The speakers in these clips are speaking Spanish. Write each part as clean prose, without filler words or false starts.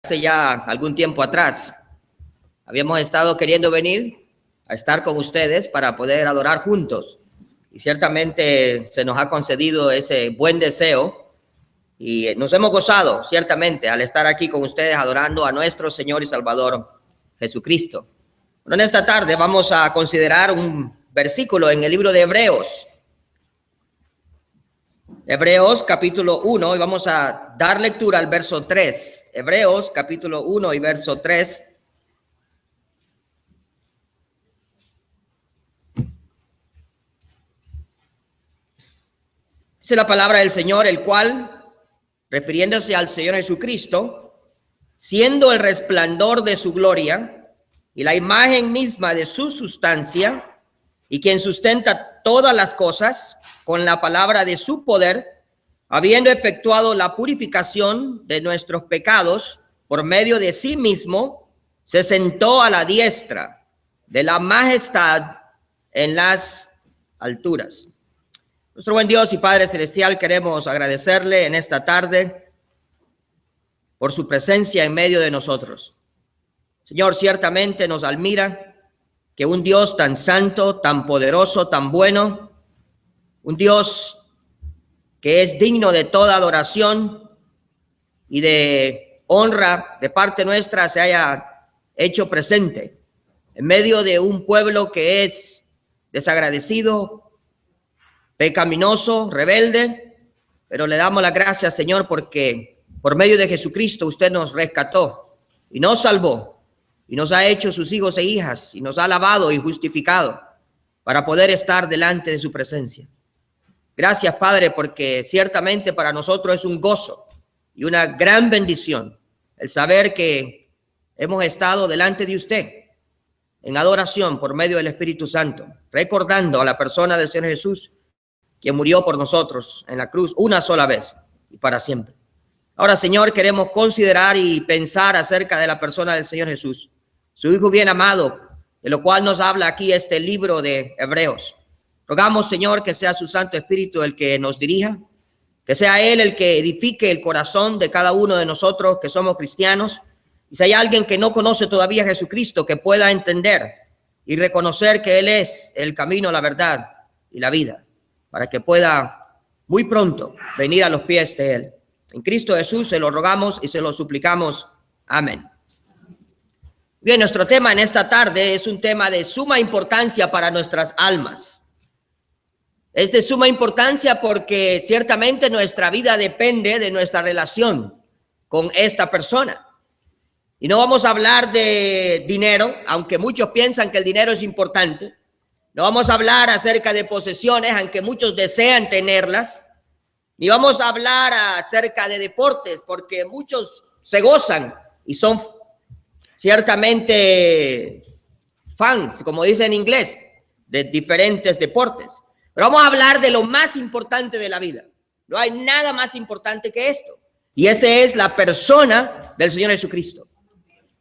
hace ya algún tiempo atrás. Habíamos estado queriendo venir a estar con ustedes para poder adorar juntos. Y ciertamente se nos ha concedido ese buen deseo y nos hemos gozado ciertamente al estar aquí con ustedes adorando a nuestro Señor y Salvador Jesucristo. Pero en esta tarde vamos a considerar un versículo en el libro de Hebreos. Hebreos capítulo 1 y vamos a dar lectura al verso 3. Hebreos capítulo 1 y verso 3. Dice la palabra del Señor, el cual, refiriéndose al Señor Jesucristo, siendo el resplandor de su gloria y la imagen misma de su sustancia, y quien sustenta todas las cosas con la palabra de su poder, habiendo efectuado la purificación de nuestros pecados por medio de sí mismo, se sentó a la diestra de la majestad en las alturas. Nuestro buen Dios y Padre Celestial, queremos agradecerle en esta tarde por su presencia en medio de nosotros. Señor, ciertamente nos admira que un Dios tan santo, tan poderoso, tan bueno, un Dios que es digno de toda adoración y de honra de parte nuestra, se haya hecho presente en medio de un pueblo que es desagradecido, pecaminoso, rebelde, pero le damos las gracias, Señor, porque por medio de Jesucristo usted nos rescató y nos salvó y nos ha hecho sus hijos e hijas y nos ha lavado y justificado para poder estar delante de su presencia. Gracias, Padre, porque ciertamente para nosotros es un gozo y una gran bendición el saber que hemos estado delante de usted en adoración por medio del Espíritu Santo, recordando a la persona del Señor Jesús, que murió por nosotros en la cruz una sola vez y para siempre. Ahora, Señor, queremos considerar y pensar acerca de la persona del Señor Jesús, su Hijo bien amado, de lo cual nos habla aquí este libro de Hebreos. Rogamos, Señor, que sea su Santo Espíritu el que nos dirija, que sea Él el que edifique el corazón de cada uno de nosotros que somos cristianos. Y si hay alguien que no conoce todavía a Jesucristo, que pueda entender y reconocer que Él es el camino, la verdad y la vida, para que pueda muy pronto venir a los pies de Él. En Cristo Jesús se lo rogamos y se lo suplicamos. Amén. Bien, nuestro tema en esta tarde es un tema de suma importancia para nuestras almas. Es de suma importancia porque ciertamente nuestra vida depende de nuestra relación con esta persona. Y no vamos a hablar de dinero, aunque muchos piensan que el dinero es importante. No vamos a hablar acerca de posesiones, aunque muchos desean tenerlas. Ni vamos a hablar acerca de deportes, porque muchos se gozan y son ciertamente fans, como dice en inglés, de diferentes deportes. Pero vamos a hablar de lo más importante de la vida. No hay nada más importante que esto. Y esa es la persona del Señor Jesucristo.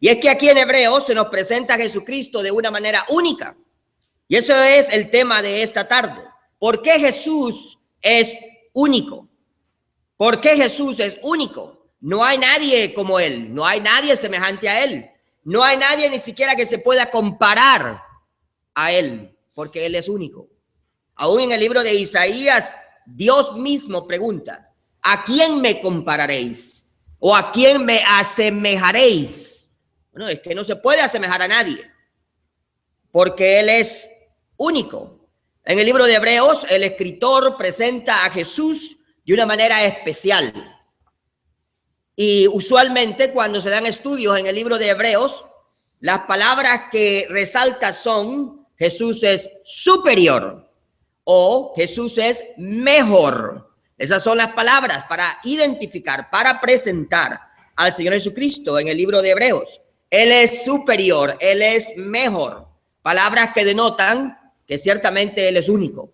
Y es que aquí en Hebreos se nos presenta a Jesucristo de una manera única. Y eso es el tema de esta tarde. ¿Por qué Jesús es único? ¿Por qué Jesús es único? No hay nadie como Él. No hay nadie semejante a Él. No hay nadie ni siquiera que se pueda comparar a Él, porque Él es único. Aún en el libro de Isaías, Dios mismo pregunta, ¿a quién me compararéis? ¿O a quién me asemejaréis? Bueno, es que no se puede asemejar a nadie, porque Él es único. En el libro de Hebreos, el escritor presenta a Jesús de una manera especial. Y usualmente cuando se dan estudios en el libro de Hebreos, las palabras que resalta son Jesús es superior o Jesús es mejor. Esas son las palabras para identificar, para presentar al Señor Jesucristo en el libro de Hebreos. Él es superior, Él es mejor. Palabras que denotan que ciertamente Él es único.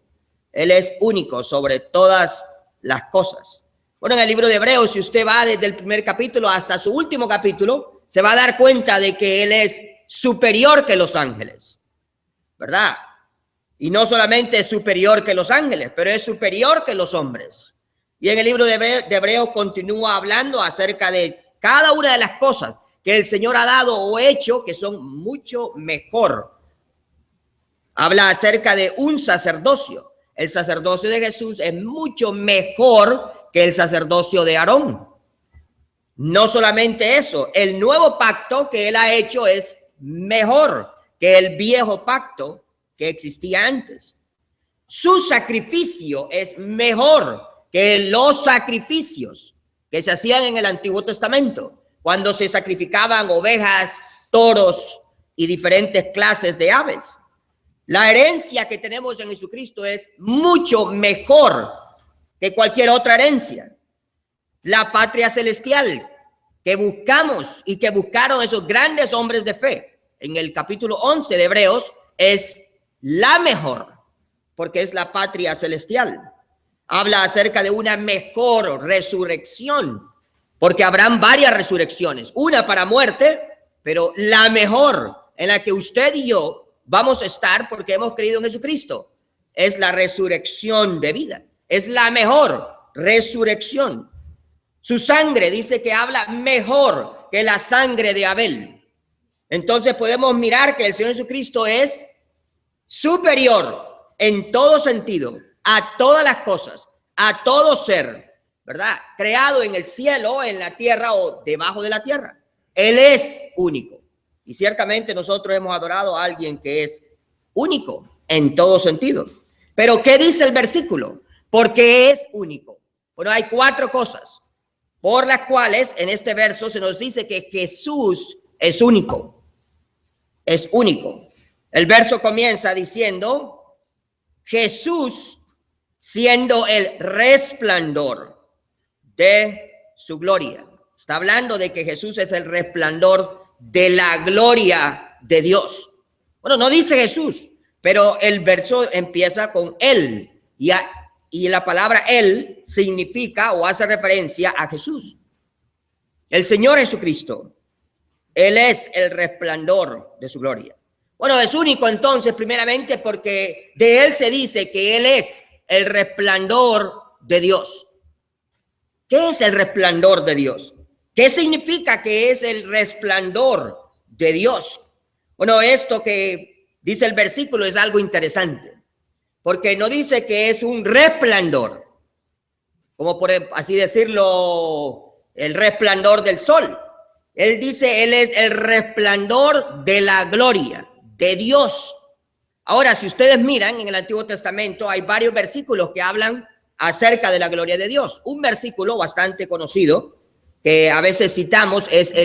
Él es único sobre todas las cosas. Bueno, en el libro de Hebreos, si usted va desde el primer capítulo hasta su último capítulo, se va a dar cuenta de que Él es superior que los ángeles, ¿verdad? Y no solamente es superior que los ángeles, pero es superior que los hombres. Y en el libro de Hebreos continúa hablando acerca de cada una de las cosas que el Señor ha dado o hecho, que son mucho mejor. Habla acerca de un sacerdocio. El sacerdocio de Jesús es mucho mejor que el sacerdocio de Aarón. No solamente eso, el nuevo pacto que él ha hecho es mejor que el viejo pacto que existía antes. Su sacrificio es mejor que los sacrificios que se hacían en el Antiguo Testamento, cuando se sacrificaban ovejas, toros y diferentes clases de aves. La herencia que tenemos en Jesucristo es mucho mejor que cualquier otra herencia. La patria celestial que buscamos y que buscaron esos grandes hombres de fe en el capítulo 11 de Hebreos es la mejor, porque es la patria celestial. Habla acerca de una mejor resurrección, porque habrán varias resurrecciones, una para muerte, pero la mejor en la que usted y yo vamos a estar porque hemos creído en Jesucristo es la resurrección de vida. Es la mejor resurrección. Su sangre dice que habla mejor que la sangre de Abel. Entonces podemos mirar que el Señor Jesucristo es superior en todo sentido a todas las cosas, a todo ser, ¿verdad? Creado en el cielo, en la tierra o debajo de la tierra. Él es único. Y ciertamente nosotros hemos adorado a alguien que es único en todo sentido. Pero ¿qué dice el versículo? Porque es único. Bueno, hay 4 cosas por las cuales en este verso se nos dice que Jesús es único. Es único. El verso comienza diciendo, Jesús siendo el resplandor de su gloria. Está hablando de que Jesús es el resplandor de la gloria de Dios. Bueno, no dice Jesús, pero el verso empieza con él. Y la palabra él significa o hace referencia a Jesús. El Señor Jesucristo. Él es el resplandor de su gloria. Bueno, es único entonces, primeramente, porque de él se dice que él es el resplandor de Dios. ¿Qué es el resplandor de Dios? ¿Qué significa que es el resplandor de Dios? Bueno, esto que dice el versículo es algo interesante, porque no dice que es un resplandor, como por así decirlo, el resplandor del sol. Él dice, él es el resplandor de la gloria de Dios. Ahora, si ustedes miran en el Antiguo Testamento, hay varios versículos que hablan acerca de la gloria de Dios. Un versículo bastante conocido que a veces citamos es en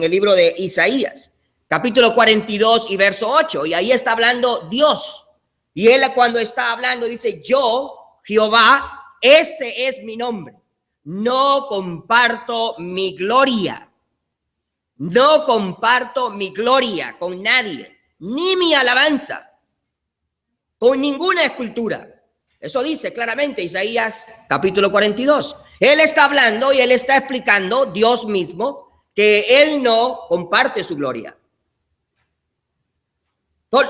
el libro de Isaías, capítulo 42 y verso 8. Y ahí está hablando Dios. Y él cuando está hablando dice, yo, Jehová, ese es mi nombre. No comparto mi gloria. No comparto mi gloria con nadie, ni mi alabanza con ninguna escultura. Eso dice claramente Isaías capítulo 42. Él está hablando y él está explicando, Dios mismo, que él no comparte su gloria.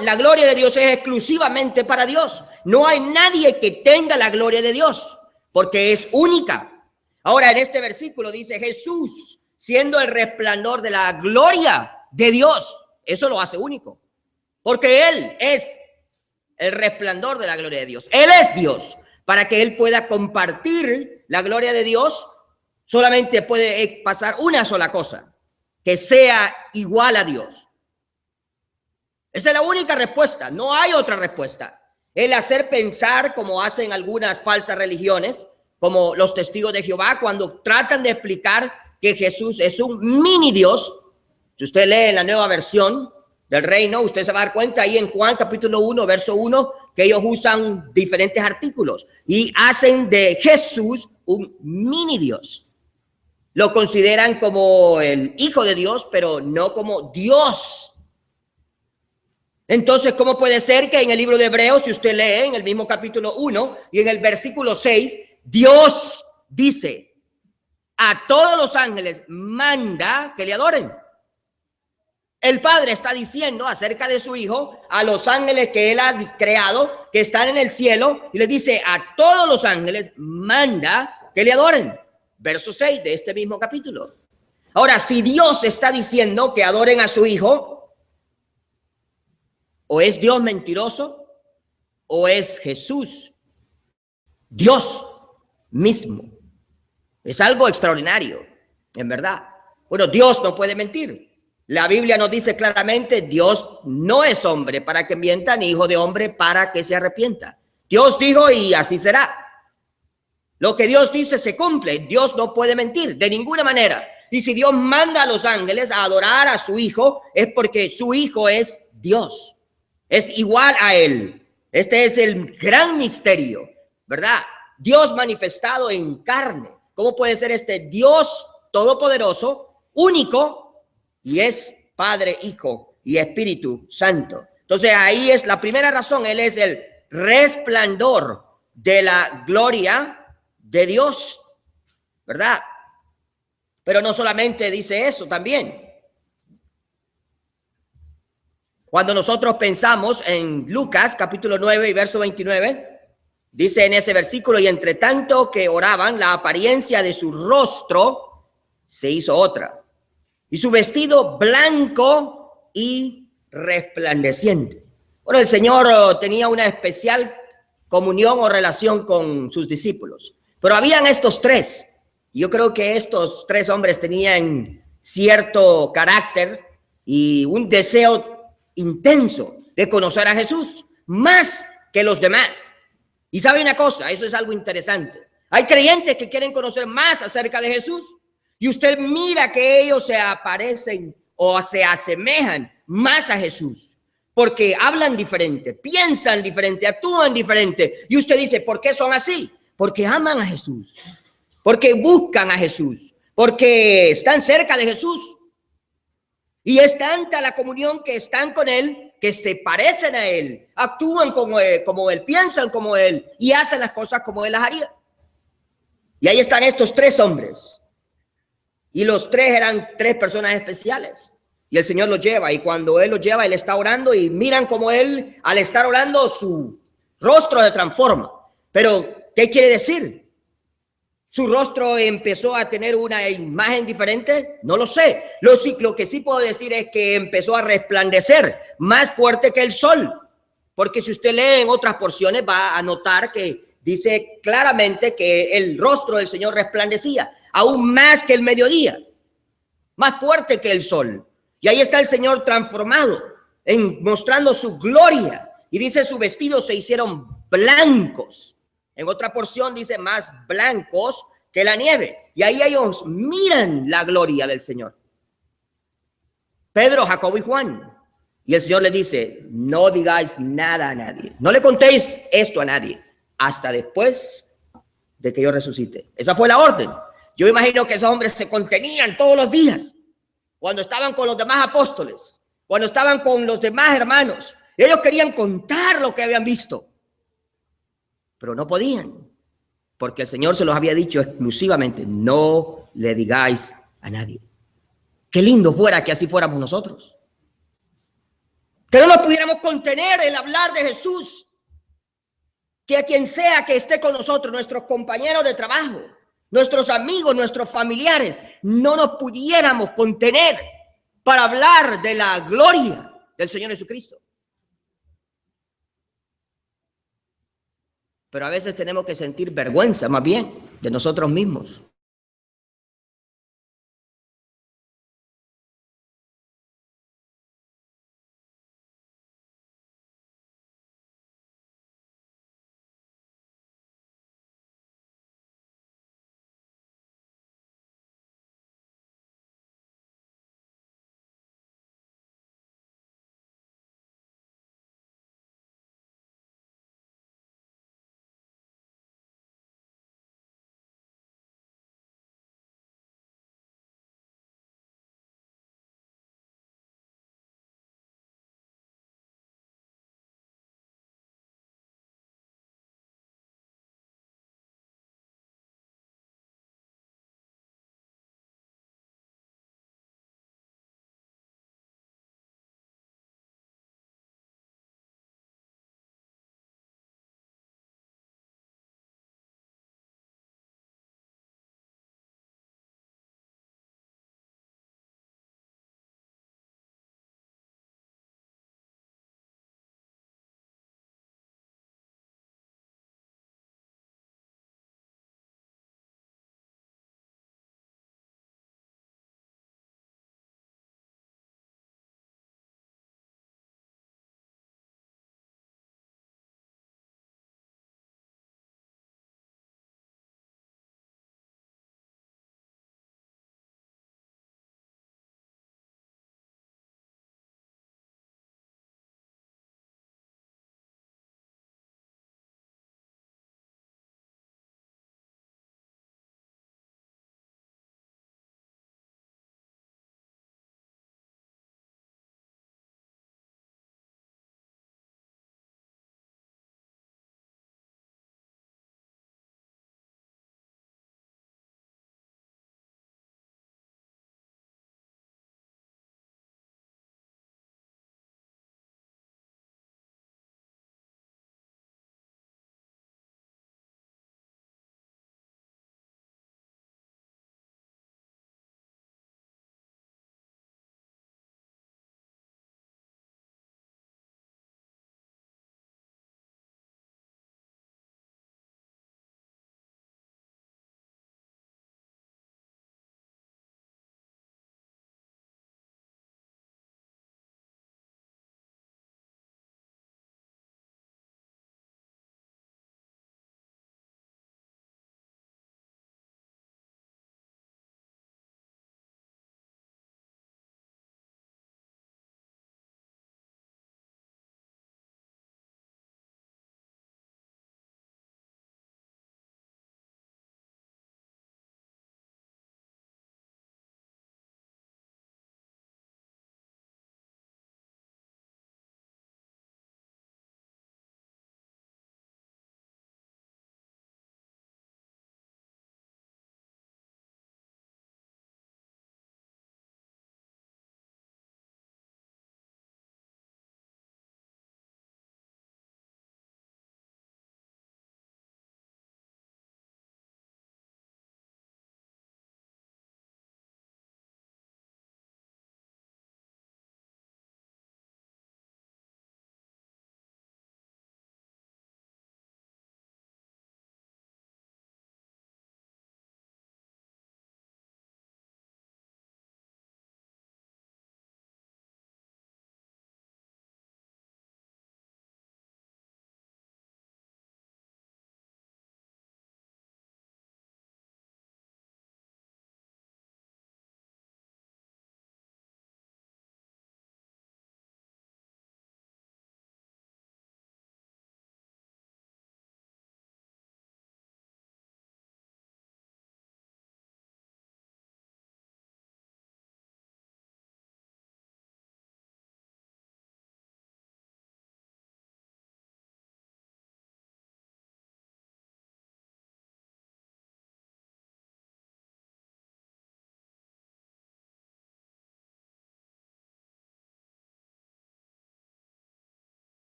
La gloria de Dios es exclusivamente para Dios. No hay nadie que tenga la gloria de Dios, porque es única. Ahora en este versículo dice Jesús, siendo el resplandor de la gloria de Dios. Eso lo hace único, porque él es el resplandor de la gloria de Dios. Él es Dios. Para que él pueda compartir la gloria de Dios, solamente puede pasar una sola cosa, que sea igual a Dios. Esa es la única respuesta, no hay otra respuesta. El hacer pensar, como hacen algunas falsas religiones, como los testigos de Jehová, cuando tratan de explicar que Jesús es un mini Dios. Si usted lee en la nueva versión del reino, usted se va a dar cuenta ahí en Juan capítulo 1, verso 1, que ellos usan diferentes artículos y hacen de Jesús un mini Dios. Lo consideran como el Hijo de Dios, pero no como Dios. Entonces, ¿cómo puede ser que en el libro de Hebreos, si usted lee en el mismo capítulo 1 y en el versículo 6, Dios dice, a todos los ángeles manda que le adoren? El Padre está diciendo acerca de su Hijo a los ángeles que él ha creado, que están en el cielo, y les dice a todos los ángeles manda que le adoren. Verso 6 de este mismo capítulo. Ahora, si Dios está diciendo que adoren a su Hijo, o es Dios mentiroso, o es Jesús, Dios mismo. Es algo extraordinario, en verdad. Bueno, Dios no puede mentir. La Biblia nos dice claramente, Dios no es hombre para que mienta, ni hijo de hombre para que se arrepienta. Dios dijo y así será. Lo que Dios dice se cumple. Dios no puede mentir de ninguna manera. Y si Dios manda a los ángeles a adorar a su Hijo, es porque su Hijo es Dios. Es igual a Él. Este es el gran misterio, ¿verdad? Dios manifestado en carne. ¿Cómo puede ser este Dios todopoderoso, único, y es Padre, Hijo y Espíritu Santo? Entonces ahí es la primera razón. Él es el resplandor de la gloria de Dios, ¿verdad? Pero no solamente dice eso, también. Cuando nosotros pensamos en Lucas capítulo 9 y verso 29, dice en ese versículo, y entre tanto que oraban, la apariencia de su rostro se hizo otra, y su vestido blanco y resplandeciente. Bueno, el Señor tenía una especial comunión o relación con sus discípulos, pero habían estos tres. Yo creo que estos tres hombres tenían cierto carácter y un deseo intenso de conocer a Jesús, más que los demás. Y sabe una cosa, eso es algo interesante. Hay creyentes que quieren conocer más acerca de Jesús, y usted mira que ellos se aparecen o se asemejan más a Jesús, porque hablan diferente, piensan diferente, actúan diferente. Y usted dice, ¿por qué son así? Porque aman a Jesús, porque buscan a Jesús, porque están cerca de Jesús. Y es tanta la comunión que están con Él, que se parecen a Él, actúan como Él, piensan como Él y hacen las cosas como Él las haría. Y ahí están estos tres hombres. Y los tres eran tres personas especiales. Y el Señor los lleva. Y cuando Él los lleva, Él está orando y miran como Él, al estar orando, su rostro se transforma. Pero, ¿qué quiere decir? ¿Su rostro empezó a tener una imagen diferente? No lo sé. Lo que sí puedo decir es que empezó a resplandecer más fuerte que el sol. Porque si usted lee en otras porciones va a notar que dice claramente que el rostro del Señor resplandecía, aún más que el mediodía, más fuerte que el sol. Y ahí está el Señor transformado, mostrando su gloria. Y dice, sus vestidos se hicieron blancos. En otra porción dice, más blancos que la nieve. Y ahí ellos miran la gloria del Señor. Pedro, Jacobo y Juan. Y el Señor les dice, no digáis nada a nadie. No le contéis esto a nadie hasta después de que yo resucite. Esa fue la orden. Yo imagino que esos hombres se contenían todos los días. Cuando estaban con los demás apóstoles, cuando estaban con los demás hermanos. Ellos querían contar lo que habían visto, pero no podían, porque el Señor se los había dicho exclusivamente, no le digáis a nadie. Qué lindo fuera que así fuéramos nosotros. Que no nos pudiéramos contener el hablar de Jesús. Que a quien sea que esté con nosotros, nuestros compañeros de trabajo, nuestros amigos, nuestros familiares, no nos pudiéramos contener para hablar de la gloria del Señor Jesucristo. Pero a veces tenemos que sentir vergüenza, más bien, de nosotros mismos.